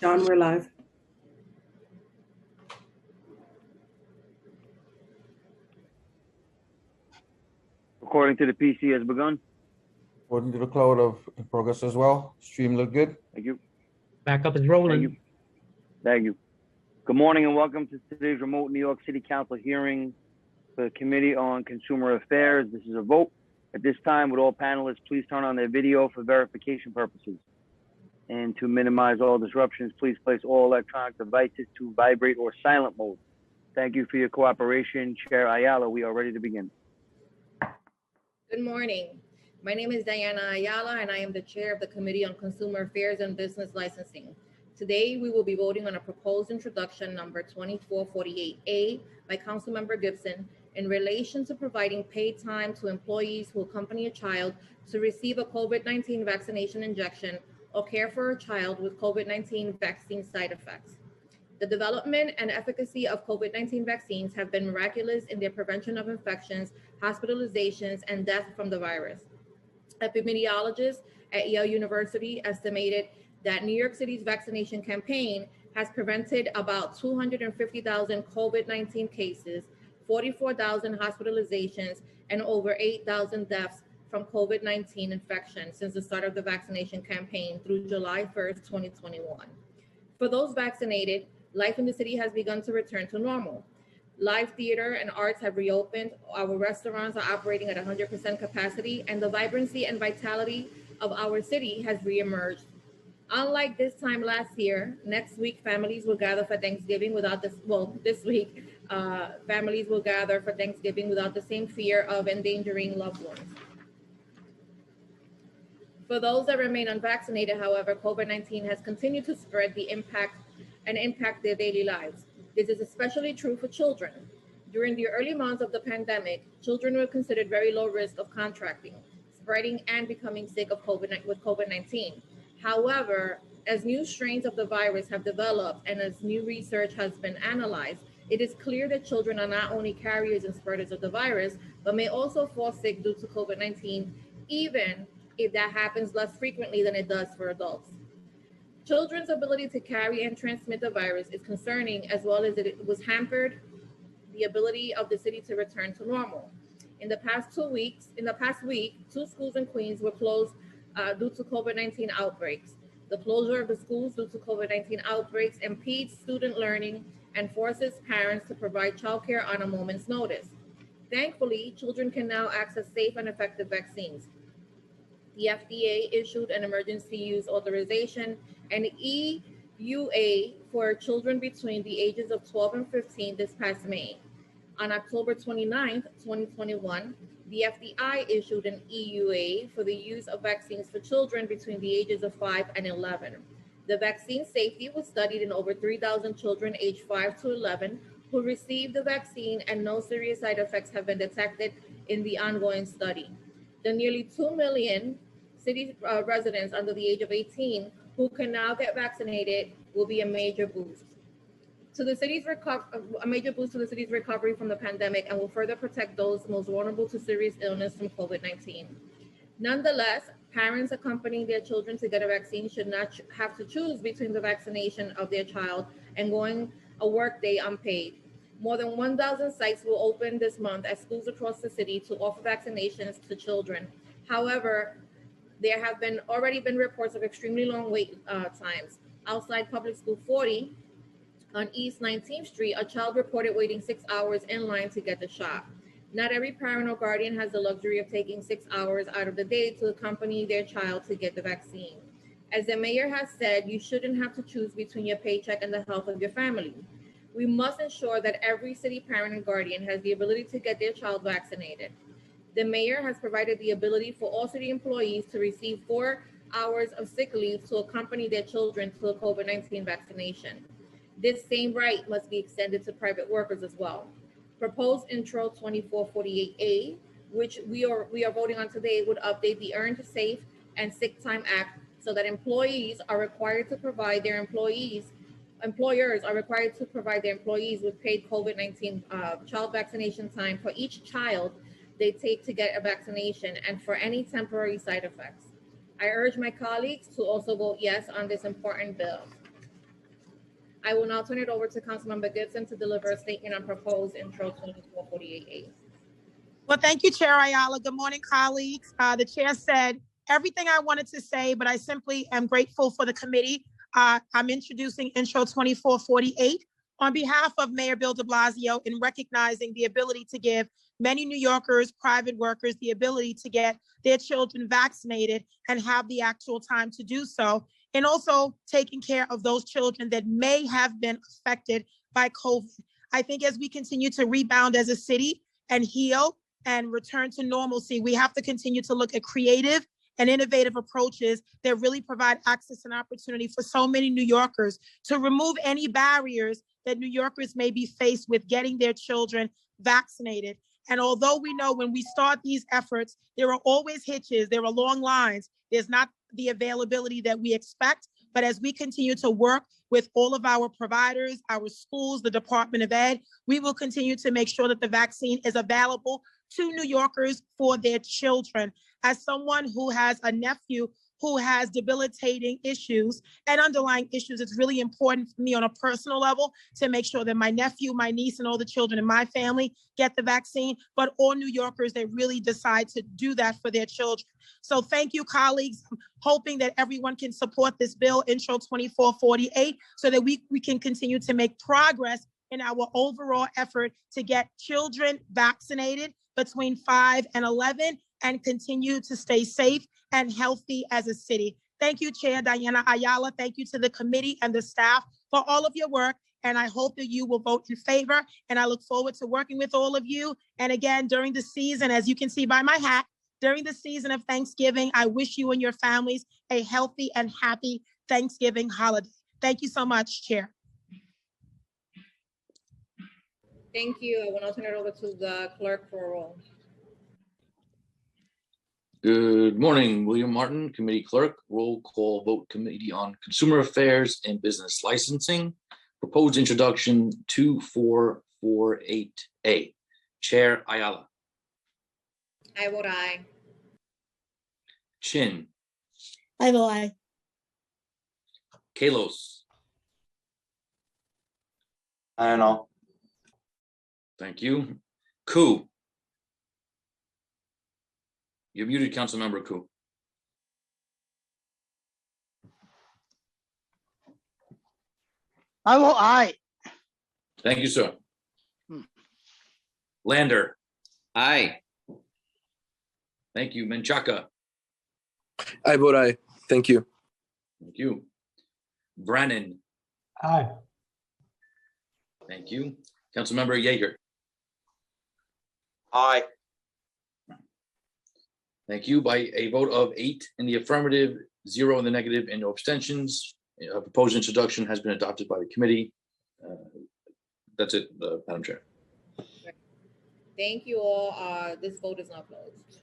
John, we're live. Recording to the PC has begun. According to the cloud of in progress as well. Stream look good. Thank you. Backup is rolling. Thank you. Good morning and welcome to today's remote New York City Council hearing for the Committee on Consumer Affairs. This is a vote. At this time, would all panelists please turn on their video for verification purposes? And to minimize all disruptions, please place all electronic devices to vibrate or silent mode. Thank you for your cooperation. Chair Ayala, we are ready to begin. Good morning. My name is Diana Ayala, and I am the chair of the Committee on Consumer Affairs and Business Licensing. Today, we will be voting on a proposed introduction number 2448A by Councilmember Gibson in relation to providing paid time to employees who accompany a child to receive a COVID-19 vaccination injection or care for a child with COVID-19 vaccine side effects. The development and efficacy of COVID-19 vaccines have been miraculous in their prevention of infections, hospitalizations, and death from the virus. Epidemiologists at Yale University estimated that New York City's vaccination campaign has prevented about 250,000 COVID-19 cases, 44,000 hospitalizations, and over 8,000 deaths from COVID-19 infection since the start of the vaccination campaign through July 1st, 2021. For those vaccinated, life in the city has begun to return to normal. Live theater and arts have reopened, our restaurants are operating at 100% capacity, and the vibrancy and vitality of our city has reemerged. Unlike this time last year, next week families will gather for Thanksgiving this week, families will gather for Thanksgiving without the same fear of endangering loved ones. For those that remain unvaccinated, however, COVID-19 has continued to spread and impact their daily lives. This is especially true for children. During the early months of the pandemic, children were considered very low risk of contracting, spreading, and becoming sick with COVID-19. However, as new strains of the virus have developed and as new research has been analyzed, it is clear that children are not only carriers and spreaders of the virus, but may also fall sick due to COVID-19, even if that happens less frequently than it does for adults. Children's ability to carry and transmit the virus is concerning, as well as it was hampered the ability of the city to return to normal. In the past week, 2 schools in Queens were closed due to COVID-19 outbreaks. The closure of the schools due to COVID-19 outbreaks impedes student learning and forces parents to provide childcare on a moment's notice. Thankfully, children can now access safe and effective vaccines. The FDA issued an emergency use authorization and EUA for children between the ages of 12 and 15 this past May. On October 29th, 2021, the FBI issued an EUA for the use of vaccines for children between the ages of 5 and 11. The vaccine safety was studied in over 3,000 children aged 5 to 11 who received the vaccine, and no serious side effects have been detected in the ongoing study. The nearly 2 million city residents under the age of 18 who can now get vaccinated will be a major boost to the city's recovery from the pandemic, and will further protect those most vulnerable to serious illness from COVID-19. Nonetheless, parents accompanying their children to get a vaccine should not have to choose between the vaccination of their child and going a workday unpaid. More than 1,000 sites will open this month at schools across the city to offer vaccinations to children. However, there have already been reports of extremely long wait times. Outside Public School 40 on East 19th Street, a child reported waiting 6 hours in line to get the shot. Not every parent or guardian has the luxury of taking 6 hours out of the day to accompany their child to get the vaccine. As the mayor has said, you shouldn't have to choose between your paycheck and the health of your family. We must ensure that every city parent and guardian has the ability to get their child vaccinated. The mayor has provided the ability for all city employees to receive 4 hours of sick leave to accompany their children to a COVID-19 vaccination. This same right must be extended to private workers as well. Proposed Intro 2448A, which we are voting on today, would update the Earned Safe and Sick Time Act so that employers are required to provide their employees with paid COVID-19 child vaccination time for each child they take to get a vaccination and for any temporary side effects. I urge my colleagues to also vote yes on this important bill. I will now turn it over to Councilmember Gibson to deliver a statement on proposed intro 2448A. Well, thank you, Chair Ayala. Good morning, colleagues. The chair said everything I wanted to say, but I simply am grateful for the committee. I'm introducing intro 2448 on behalf of Mayor Bill de Blasio in recognizing the ability to give many New Yorkers, private workers, the ability to get their children vaccinated and have the actual time to do so, and also taking care of those children that may have been affected by COVID. I think as we continue to rebound as a city and heal and return to normalcy, we have to continue to look at creative and innovative approaches that really provide access and opportunity for so many New Yorkers to remove any barriers that New Yorkers may be faced with getting their children vaccinated. And although we know when we start these efforts, there are always hitches, there are long lines, there's not the availability that we expect. But as we continue to work with all of our providers, our schools, the Department of Ed, we will continue to make sure that the vaccine is available to New Yorkers for their children. As someone who has a nephew who has debilitating issues and underlying issues, it's really important for me on a personal level to make sure that my nephew, my niece, and all the children in my family get the vaccine, but all New Yorkers that really decide to do that for their children. So thank you, colleagues. I'm hoping that everyone can support this bill, Intro 2448, so that we can continue to make progress in our overall effort to get children vaccinated between 5 and 11 and continue to stay safe and healthy as a city. Thank you, Chair Diana Ayala. Thank you to the committee and the staff for all of your work. And I hope that you will vote in favor. And I look forward to working with all of you. And again, during the season, as you can see by my hat, during the season of Thanksgiving, I wish you and your families a healthy and happy Thanksgiving holiday. Thank you so much, Chair. Thank you. I will now turn it over to the clerk for a roll. Good morning, William Martin, Committee Clerk. Roll call vote, Committee on Consumer Affairs and Business Licensing. Proposed introduction 2448A. Chair Ayala. I vote aye. Chin. I vote aye. Kalos. I don't know. Thank you. Ku. You're muted, Councilmember Ku. I vote aye. Thank you, sir. Lander. Aye. Thank you. Menchaca. I vote aye. Thank you. Thank you. Brannan. Aye. Thank you. Councilmember Yeager. Aye. Thank you. By a vote of 8 in the affirmative, 0 in the negative, and no abstentions, a proposed introduction has been adopted by the committee. That's it, Madam Chair. Thank you all. This vote is now closed.